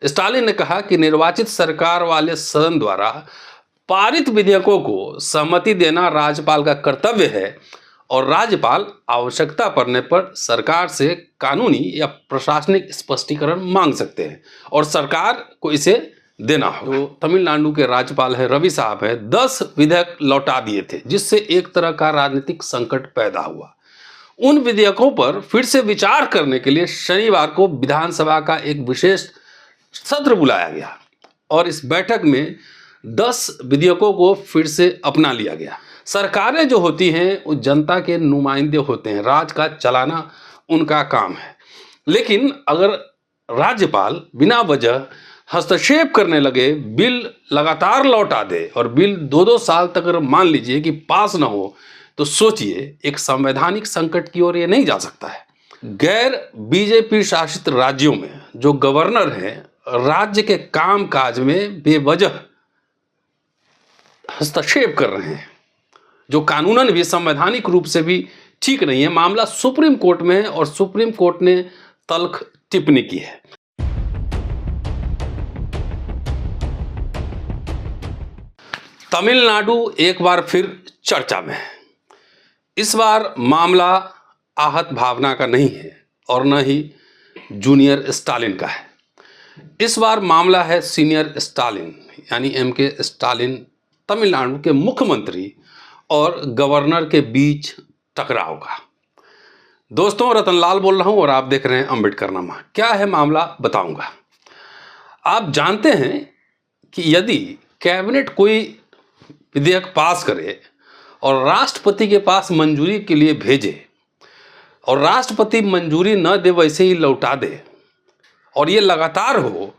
Stalin ने कहा कि निर्वाचित सरकार वाले सदन द्वारा पारित विधेयकों को सहमति देना राज्यपाल का कर्तव्य है और राज्यपाल आवश्यकता पड़ने पर सरकार से कानूनी या प्रशासनिक स्पष्टीकरण मांग सकते हैं और सरकार को इसे देना होगा। तो तमिलनाडु के राज्यपाल है रवि साहब है 10 विधेयक लौटा दिए थे, जिससे एक तरह का राजनीतिक संकट पैदा हुआ। उन विधेयकों पर फिर से विचार करने के लिए शनिवार को विधानसभा का एक विशेष सत्र बुलाया गया और इस बैठक में 10 विधेयकों को फिर से अपना लिया गया। सरकारें जो होती हैं वो जनता के नुमाइंदे होते हैं, राज का चलाना उनका काम है। लेकिन अगर राज्यपाल बिना वजह हस्तक्षेप करने लगे, बिल लगातार लौटा दे और बिल 2-2 साल तक अगर मान लीजिए कि पास ना हो, तो सोचिए एक संवैधानिक संकट की ओर ये नहीं जा सकता है। गैर बीजेपी शासित राज्यों में जो गवर्नर हैं, राज्य के काम काज में बेवजह हस्तक्षेप कर रहे हैं, जो कानूनन भी संवैधानिक रूप से भी ठीक नहीं है। मामला सुप्रीम कोर्ट में है और सुप्रीम कोर्ट ने तल्ख टिप्पणी की है। तमिलनाडु एक बार फिर चर्चा में है। इस बार मामला आहत भावना का नहीं है और न ही जूनियर स्टालिन का है। इस बार मामला है सीनियर स्टालिन यानी एमके स्टालिन, तमिलनाडु के मुख्यमंत्री और गवर्नर के बीच टकराव का। दोस्तों, रतनलाल बोल रहा हूं और आप देख रहे हैं अम्बेडकरनामा। क्या है मामला बताऊंगा। आप जानते हैं कि यदि कैबिनेट कोई विधेयक पास करे और राष्ट्रपति के पास मंजूरी के लिए भेजे और राष्ट्रपति मंजूरी न दे, वैसे ही लौटा दे और ये लगातार हो,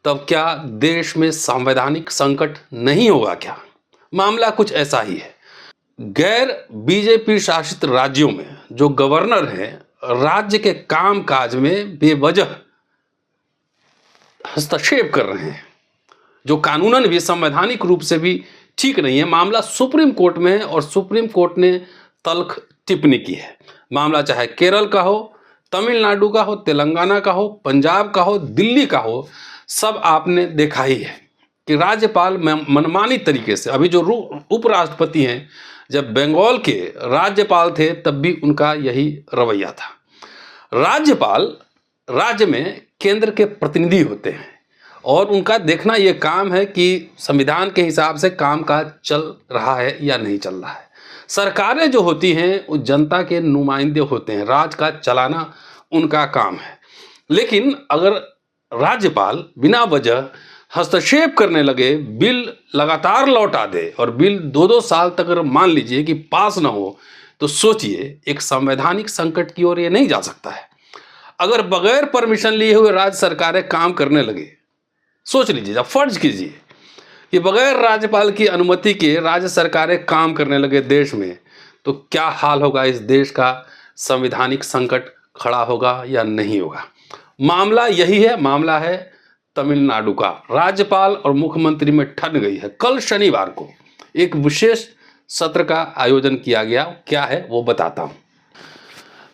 तब क्या देश में संवैधानिक संकट नहीं होगा क्या? मामला कुछ ऐसा ही है। गैर बीजेपी शासित राज्यों में जो गवर्नर हैं, राज्य के काम काज में बेवजह हस्तक्षेप कर रहे हैं, जो कानूनन भी संवैधानिक रूप से भी ठीक नहीं है। मामला सुप्रीम कोर्ट में है और सुप्रीम कोर्ट ने तल्ख टिप्पणी की है। मामला चाहे केरल का हो, तमिलनाडु का हो, तेलंगाना का हो, पंजाब का हो, दिल्ली का हो, सब आपने देखा ही है कि राज्यपाल मनमानी तरीके से, अभी जो उपराष्ट्रपति हैं, जब बंगाल के राज्यपाल थे तब भी उनका यही रवैया था। राज्यपाल राज्य में केंद्र के प्रतिनिधि होते हैं और उनका देखना ये काम है कि संविधान के हिसाब से कामकाज चल रहा है या नहीं चल रहा है। सरकारें जो होती हैं वो जनता के नुमाइंदे होते हैं, राज का चलाना उनका काम है। लेकिन अगर राज्यपाल बिना वजह हस्तक्षेप करने लगे, बिल लगातार लौटा दे और बिल 2-2 साल तक अगर मान लीजिए कि पास ना हो, तो सोचिए एक संवैधानिक संकट की ओर ये नहीं जा सकता है। अगर बगैर परमिशन लिए हुए राज्य सरकारें काम करने लगे, सोच लीजिए, जब फर्ज कीजिए कि बगैर राज्यपाल की अनुमति के राज्य सरकारें काम करने लगे देश में, तो क्या हाल होगा इस देश का? संवैधानिक संकट खड़ा होगा या नहीं होगा? मामला यही है। मामला है तमिलनाडु का। राज्यपाल और मुख्यमंत्री में ठन गई है। कल शनिवार को एक विशेष सत्र का आयोजन किया गया। क्या है वो बताता हूं।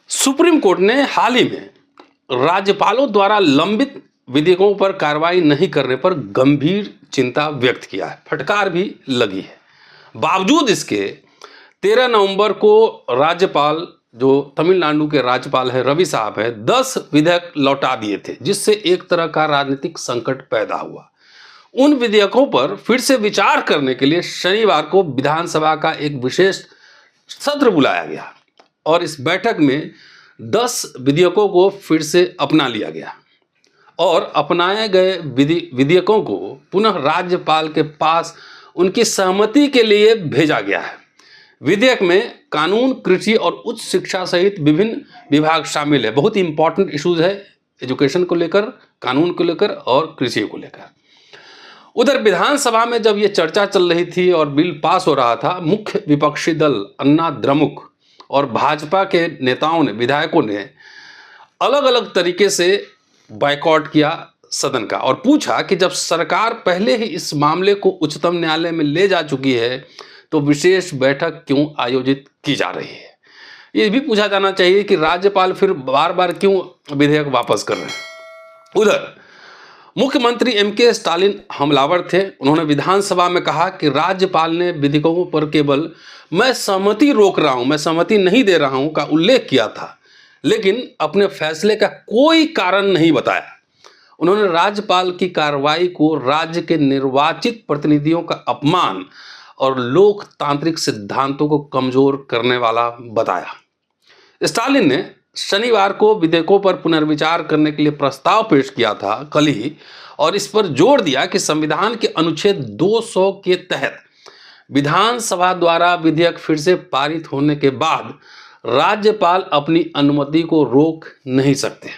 सुप्रीम कोर्ट ने हाल ही में राज्यपालों द्वारा लंबित विधेयकों पर कार्रवाई नहीं करने पर गंभीर चिंता व्यक्त किया है, फटकार भी लगी है। बावजूद इसके 13 नवंबर को राज्यपाल, जो तमिलनाडु के राज्यपाल है रवि साहब है, 10 विधेयक लौटा दिए थे, जिससे एक तरह का राजनीतिक संकट पैदा हुआ। उन विधेयकों पर फिर से विचार करने के लिए शनिवार को विधानसभा का एक विशेष सत्र बुलाया गया और इस बैठक में 10 विधेयकों को फिर से अपना लिया गया और अपनाए गए विधेयकों को पुनः राज्यपाल के पास उनकी सहमति के लिए भेजा गया है। विधेयक में कानून, कृषि और उच्च शिक्षा सहित विभिन्न विभाग शामिल है। बहुत ही इंपॉर्टेंट इश्यूज है एजुकेशन को लेकर, कानून को लेकर और कृषि को लेकर। उधर विधानसभा में जब ये चर्चा चल रही थी और बिल पास हो रहा था, मुख्य विपक्षी दल अन्ना द्रमुक और भाजपा के नेताओं ने, विधायकों ने अलग अलग तरीके से बायकॉट किया सदन का और पूछा कि जब सरकार पहले ही इस मामले को उच्चतम न्यायालय में ले जा चुकी है, तो विशेष बैठक क्यों आयोजित की जा रही है? ये भी पूछा जाना चाहिए कि राज्यपाल फिर बार बार क्यों विधेयक वापस कर रहे हैं। उधर मुख्यमंत्री एम.के. स्टालिन हमलावर थे। उन्होंने विधानसभा में कहा कि राज्यपाल ने विधेयकों पर केवल मैं सहमति रोक रहा हूं, मैं सहमति नहीं दे रहा हूं का उल्लेख किया था, लेकिन अपने फैसले का कोई कारण नहीं बताया। उन्होंने राज्यपाल की कार्रवाई को राज्य के निर्वाचित प्रतिनिधियों का अपमान और लोकतांत्रिक सिद्धांतों को कमजोर करने वाला बताया। स्टालिन ने शनिवार को विधेयकों पर पुनर्विचार करने के लिए प्रस्ताव पेश किया था कल ही, और इस पर जोर दिया कि संविधान के अनुच्छेद 200 के तहत विधानसभा द्वारा विधेयक फिर से पारित होने के बाद राज्यपाल अपनी अनुमति को रोक नहीं सकते।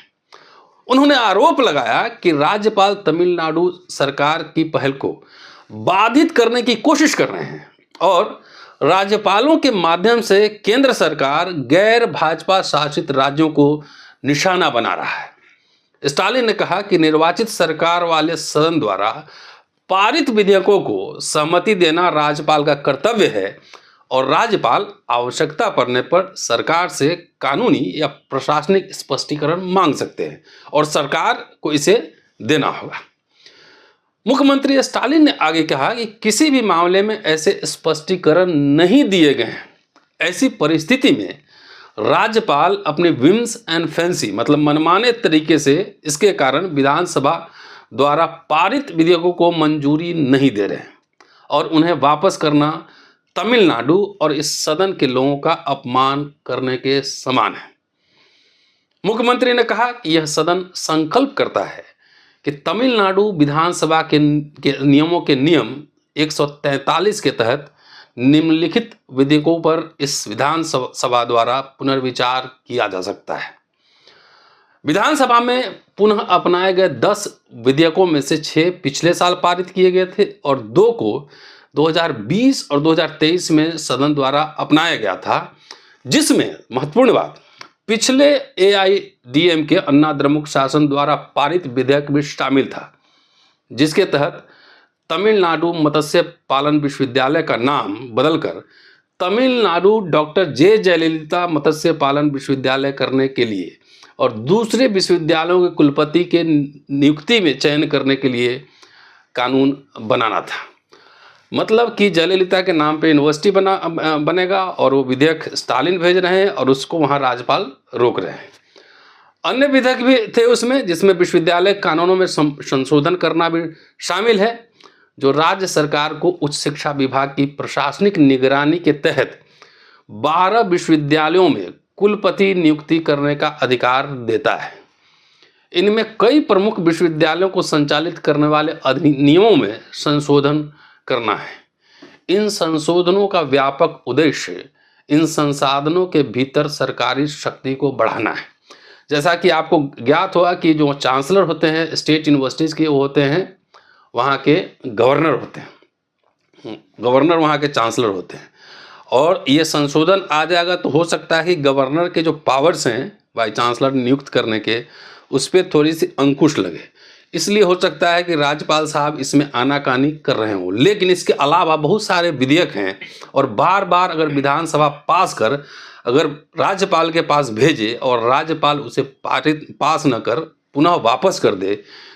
उन्होंने आरोप लगाया कि राज्यपाल तमिलनाडु सरकार की पहल को बाधित करने की कोशिश कर रहे हैं और राज्यपालों के माध्यम से केंद्र सरकार गैर भाजपा शासित राज्यों को निशाना बना रहा है। स्टालिन ने कहा कि निर्वाचित सरकार वाले सदन द्वारा पारित विधेयकों को सहमति देना राज्यपाल का कर्तव्य है और राज्यपाल आवश्यकता पड़ने पर सरकार से कानूनी या प्रशासनिक स्पष्टीकरण मांग सकते हैं और सरकार को इसे देना होगा। मुख्यमंत्री स्टालिन ने आगे कहा कि किसी भी मामले में ऐसे स्पष्टीकरण नहीं दिए गए हैं। ऐसी परिस्थिति में राज्यपाल अपने विम्स एंड फैंसी मतलब मनमाने तरीके से इसके कारण विधानसभा द्वारा पारित विधेयकों को मंजूरी नहीं दे रहे हैं और उन्हें वापस करना तमिलनाडु और इस सदन के लोगों का अपमान करने के समान है। मुख्यमंत्री ने कहा कि यह सदन संकल्प करता है कि तमिलनाडु विधानसभा के नियमों के नियम 143 के तहत निम्नलिखित विधेयकों पर इस विधानसभा द्वारा पुनर्विचार किया जा सकता है। विधानसभा में पुनः अपनाए गए 10 विधेयकों में से 6 पिछले साल पारित किए गए थे और 2 को 2020 और 2023 में सदन द्वारा अपनाया गया था, जिसमें महत्वपूर्ण बात पिछले एआईडीएमके अन्ना द्रमुक शासन द्वारा पारित विधेयक भी शामिल था, जिसके तहत तमिलनाडु मत्स्य पालन विश्वविद्यालय का नाम बदलकर तमिलनाडु डॉक्टर जे जयललिता मत्स्य पालन विश्वविद्यालय करने के लिए और दूसरे विश्वविद्यालयों के कुलपति के नियुक्ति में चयन करने के लिए कानून बनाना था। मतलब कि जयललिता के नाम पे यूनिवर्सिटी बनेगा और वो विधेयक स्टालिन भेज रहे हैं और उसको वहाँ राज्यपाल रोक रहे हैं। अन्य विधेयक भी थे उसमें, जिसमें विश्वविद्यालय कानूनों में संशोधन करना भी शामिल है, जो राज्य सरकार को उच्च शिक्षा विभाग की प्रशासनिक निगरानी के तहत 12 विश्वविद्यालयों में कुलपति नियुक्ति करने का अधिकार देता है। इनमें कई प्रमुख विश्वविद्यालयों को संचालित करने वाले अधिनियमों में संशोधन करना है। इन संशोधनों का व्यापक उद्देश्य इन संसाधनों के भीतर सरकारी शक्ति को बढ़ाना है। जैसा कि आपको ज्ञात होगा कि जो चांसलर होते हैं स्टेट यूनिवर्सिटीज़ के, वो होते हैं वहाँ के गवर्नर होते हैं, गवर्नर वहाँ के चांसलर होते हैं। और ये संशोधन आ जाएगा तो हो सकता है कि गवर्नर के जो पावर्स हैं वाइस चांसलर नियुक्त करने के, उस पर थोड़ी सी अंकुश लगे। इसलिए हो सकता है कि राज्यपाल साहब इसमें आनाकानी कर रहे हों। लेकिन इसके अलावा बहुत सारे विधेयक हैं और बार बार अगर विधानसभा पास कर अगर राज्यपाल के पास भेजे और राज्यपाल उसे पास न कर पुनः वापस कर दे,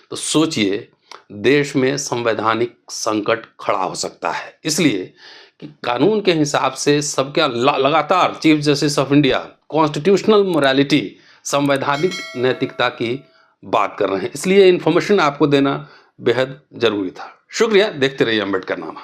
तो सोचिए देश में संवैधानिक संकट खड़ा हो सकता है। इसलिए कि कानून के हिसाब से सबके लगातार chief justice of India constitutional morality, संवैधानिक नैतिकता की बात कर रहे हैं। इसलिए इन्फॉर्मेशन आपको देना बेहद जरूरी था। शुक्रिया, देखते रहिए अम्बेडकर नामा।